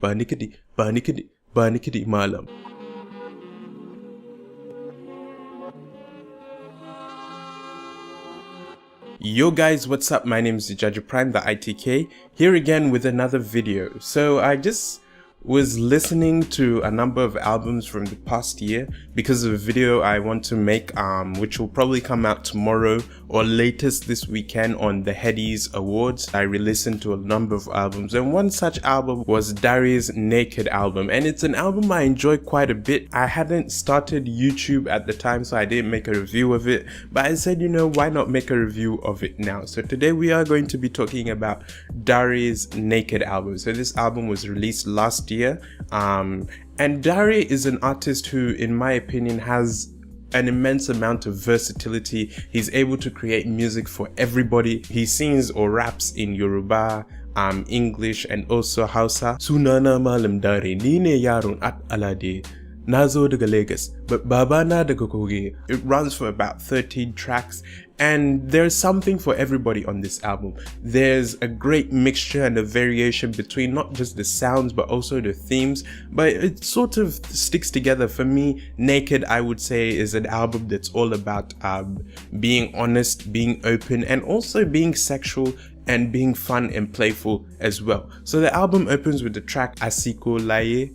Banikidi, banikidi, banikidi malam. Yo guys, what's up? My name is Judge Prime, the ITK, here again with another video. So I just was listening to a number of albums from the past year because of a video I want to make, which will probably come out tomorrow or latest this weekend on the Headies Awards. I re-listened to a number of albums, and one such album was Darey's Naked album, and it's an album I enjoy quite a bit. I hadn't started YouTube at the time, so I didn't make a review of it, but I said, you know, why not make a review of it now? So today we are going to be talking about Darey's Naked album. So this album was released last year, and Darey is an artist who, in my opinion, has an immense amount of versatility. He's able to create music for everybody. He sings or raps in Yoruba, English, and also Hausa. Sunana Malam Darey, ni ne yaron at alade. Nazo daga Lagos, but baba na daga Kogi. It runs for about 13 tracks, and there's something for everybody on this album. There's a great mixture and a variation between not just the sounds but also the themes, but it sort of sticks together. For me, Naked, I would say, is an album that's all about being honest, being open, and also being sexual and being fun and playful as well. So the album opens with the track Asiko Laye,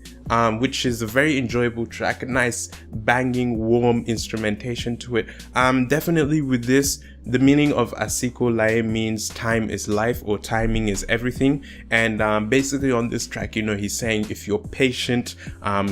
which is a very enjoyable track, a nice banging warm instrumentation to it. Definitely with this, the meaning of Asiko Laye means time is life, or timing is everything. And basically on this track, you know, he's saying if you're patient,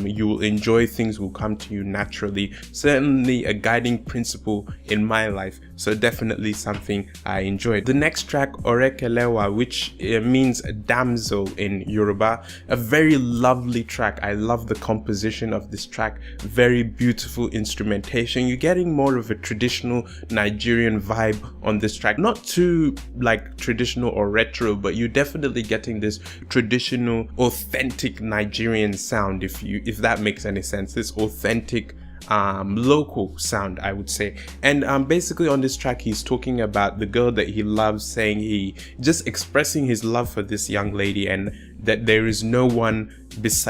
you will enjoy, things will come to you naturally. Certainly a guiding principle in my life, so definitely something I enjoyed. The next track, Orekelewa, which means damsel in Yoruba, a very lovely track. I love the composition of this track, very beautiful instrumentation. You're getting more of a traditional Nigerian vibe on this track, not too like traditional or retro, but you're definitely getting this traditional, authentic Nigerian sound, if that makes any sense. This authentic local sound, I would say. And basically on this track, he's talking about the girl that he loves, saying he just expressing his love for this young lady, and that there is no one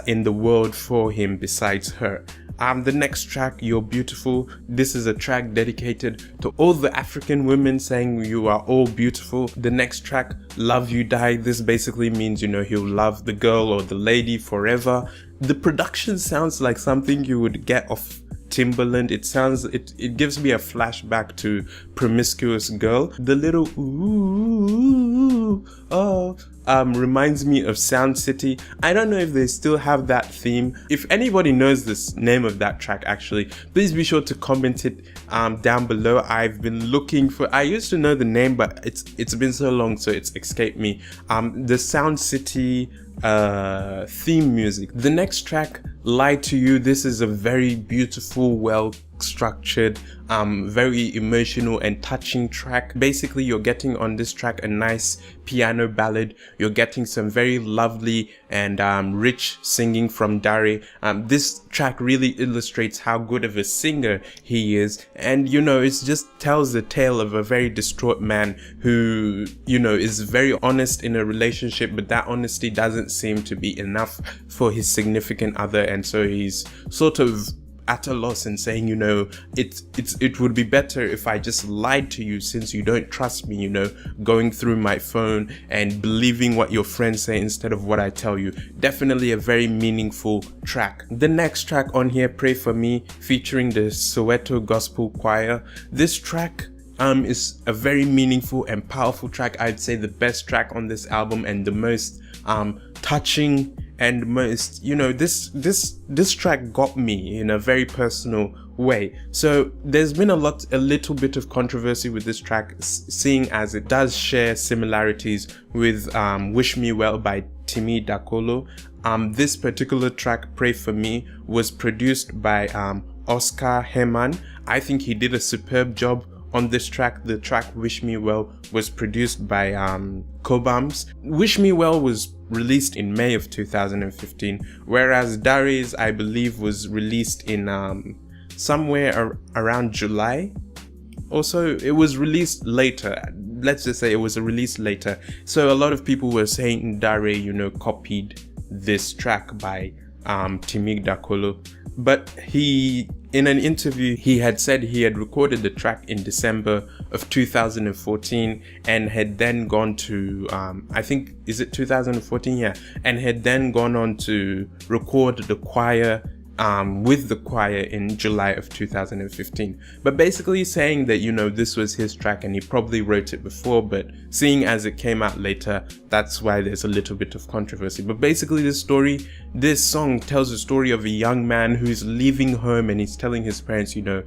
in the world for him besides her. The next track, You're Beautiful. This is a track dedicated to all the African women, saying you are all beautiful. The next track, Love You Die. This basically means, you know, he'll love the girl or the lady forever. The production sounds like something you would get off Timberland. It gives me a flashback to Promiscuous Girl. The little ooh, oh, reminds me of Sound City. I don't know if they still have that theme. If anybody knows this name of that track, actually, please be sure to comment it down below. I've been looking for, I used to know the name, but it's been so long, so it's escaped me. The Sound City theme music. The next track, Lie to You. This is a very beautiful, well structured, very emotional and touching track. Basically, you're getting on this track a nice piano ballad. You're getting some very lovely and rich singing from Darey. This track really illustrates how good of a singer he is, and you know, it just tells the tale of a very distraught man who, you know, is very honest in a relationship, but that honesty doesn't seem to be enough for his significant other, and so he's sort of at a loss and saying, you know, it would be better if I just lied to you, since you don't trust me, you know, going through my phone and believing what your friends say instead of what I tell you. Definitely a very meaningful track. The next track on here, Pray For Me, featuring the Soweto Gospel Choir. This track is a very meaningful and powerful track. I'd say the best track on this album, and the most touching and most, you know, this track got me in a very personal way. So there's been a little bit of controversy with this track, seeing as it does share similarities with Wish Me Well by Timi Dakolo. This particular track, Pray For Me, was produced by Oscar Heman. I think he did a superb job on this track. The track Wish Me Well was produced by Cobams. Wish Me Well was released in May of 2015, whereas Darey's, I believe, was released in somewhere around July. Also, it was released later. Let's just say it was released later. So a lot of people were saying Darey, you know, copied this track by Timmy Dakolo. But in an interview, he had said he had recorded the track in December of 2014 and had then gone to, I think, is it 2014? Yeah. And had then gone on to record the choir with the choir in July of 2015. But basically saying that, you know, this was his track and he probably wrote it before, but seeing as it came out later, that's why there's a little bit of controversy. But basically this song tells the story of a young man who's leaving home and he's telling his parents, you know,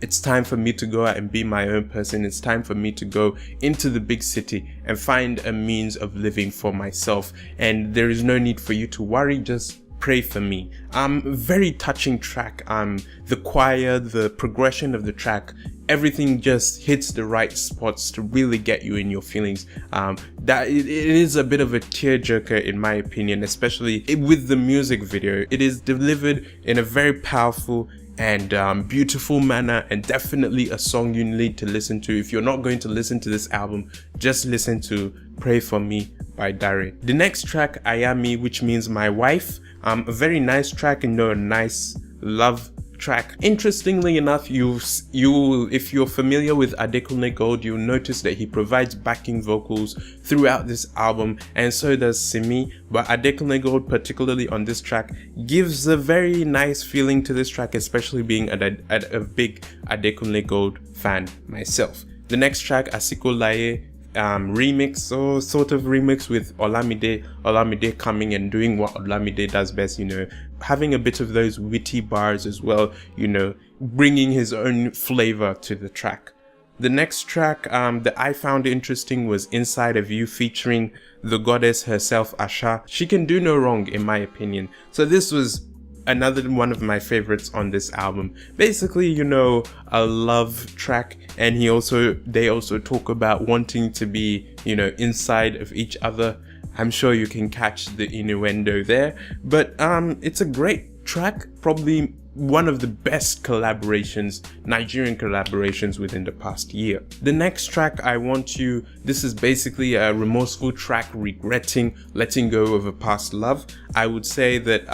it's time for me to go out and be my own person. It's time for me to go into the big city and find a means of living for myself. And there is no need for you to worry, just pray for me. Very touching track. The choir, the progression of the track, everything just hits the right spots to really get you in your feelings. That it is a bit of a tearjerker in my opinion, especially with the music video. It is delivered in a very powerful and beautiful manner, and definitely a song you need to listen to. If you're not going to listen to this album, just listen to Pray For Me by Darey. The next track, Ayami, which means my wife. A very nice track, you know, a nice love track. Interestingly enough, if you're familiar with Adekunle Gold, you'll notice that he provides backing vocals throughout this album, and so does Simi. But Adekunle Gold, particularly on this track, gives a very nice feeling to this track, especially being a big Adekunle Gold fan myself. The next track, Asiko Laye, remix or sort of remix with Olamide coming and doing what Olamide does best, you know, having a bit of those witty bars as well, you know, bringing his own flavor to the track. The next track that I found interesting was Inside of You, featuring the goddess herself, Asha. She can do no wrong in my opinion. So this was another one of my favorites on this album. Basically, you know, a love track, and they also talk about wanting to be, you know, inside of each other. I'm sure you can catch the innuendo there, but it's a great track, probably one of the best Nigerian collaborations within the past year. The next track, this is basically a remorseful track regretting letting go of a past love. I would say that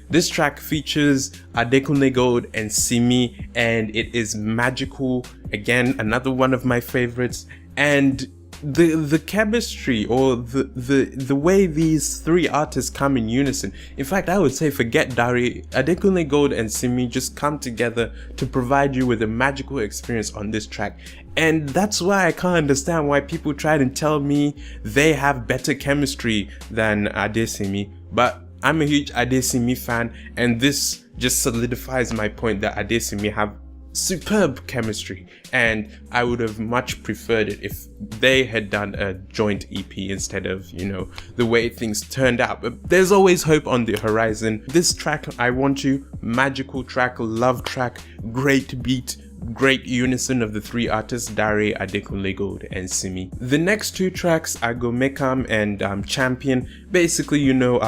this track features Adekunle Gold and Simi, and it is magical. Again, another one of my favorites. And the chemistry, or the way these three artists come in unison. In fact, I would say forget Darey, Adekunle Gold and Simi just come together to provide you with a magical experience on this track. And that's why I can't understand why people try to tell me they have better chemistry than Adesimi. But I'm a huge Adesimi fan, and this just solidifies my point that Adesimi have superb chemistry, and I would have much preferred it if they had done a joint EP instead of, you know, the way things turned out. But there's always hope on the horizon. This track, I Want You, magical track, love track, great beat, great unison of the three artists, Darey, Adekunle Gold and Simi. The next two tracks, Agomekam and Champion, basically, you know,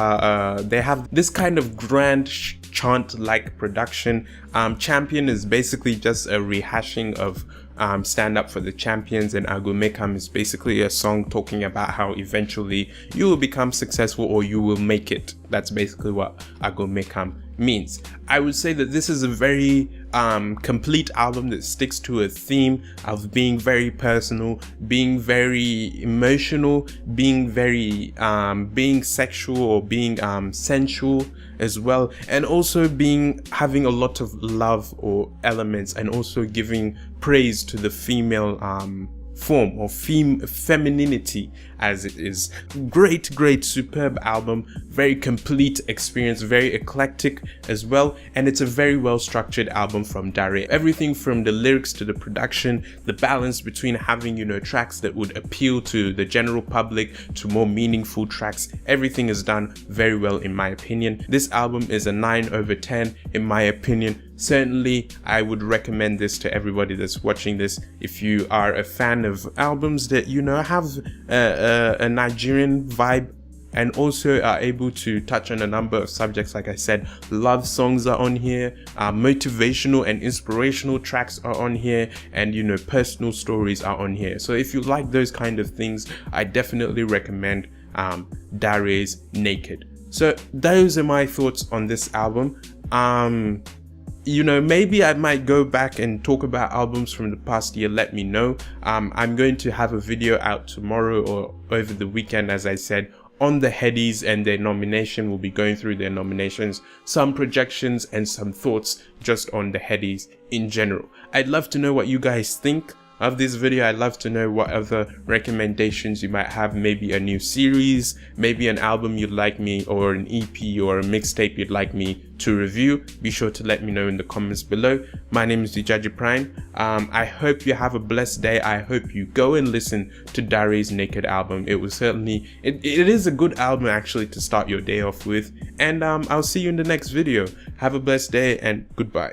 they have this kind of grand chant-like production. Champion is basically just a rehashing of Stand Up for the Champions, and Agomekam is basically a song talking about how eventually you will become successful or you will make it. That's basically what Agomekam means. I would say that this is a very complete album that sticks to a theme of being very personal, being very emotional, being very being sexual or being sensual as well, and also having a lot of love or elements, and also giving praise to the female form or femininity as it is. Great superb album, very complete experience, very eclectic as well, and it's a very well structured album from Darey. Everything from the lyrics to the production, the balance between having, you know, tracks that would appeal to the general public to more meaningful tracks, everything is done very well in my opinion. This album is a 9/10 in my opinion. Certainly, I would recommend this to everybody that's watching this. If you are a fan of albums that, you know, have a Nigerian vibe and also are able to touch on a number of subjects, like I said, love songs are on here, motivational and inspirational tracks are on here, and, you know, personal stories are on here. So if you like those kind of things, I definitely recommend Darey's Naked. So those are my thoughts on this album. You know, maybe I might go back and talk about albums from the past year. Let me know. I'm going to have a video out tomorrow or over the weekend, as I said, on the headies and their nomination. We'll be going through their nominations, some projections and some thoughts just on the headies in general. I'd love to know what you guys think of this video. I'd love to know what other recommendations you might have, maybe a new series, maybe an album you'd like me, or an EP or a mixtape you'd like me to review. Be sure to let me know in the comments below. My name is Darey Prime. I hope you have a blessed day. I hope you go and listen to Darey's Naked album. It was certainly, it is a good album actually to start your day off with. And I'll see you in the next video. Have a blessed day and goodbye.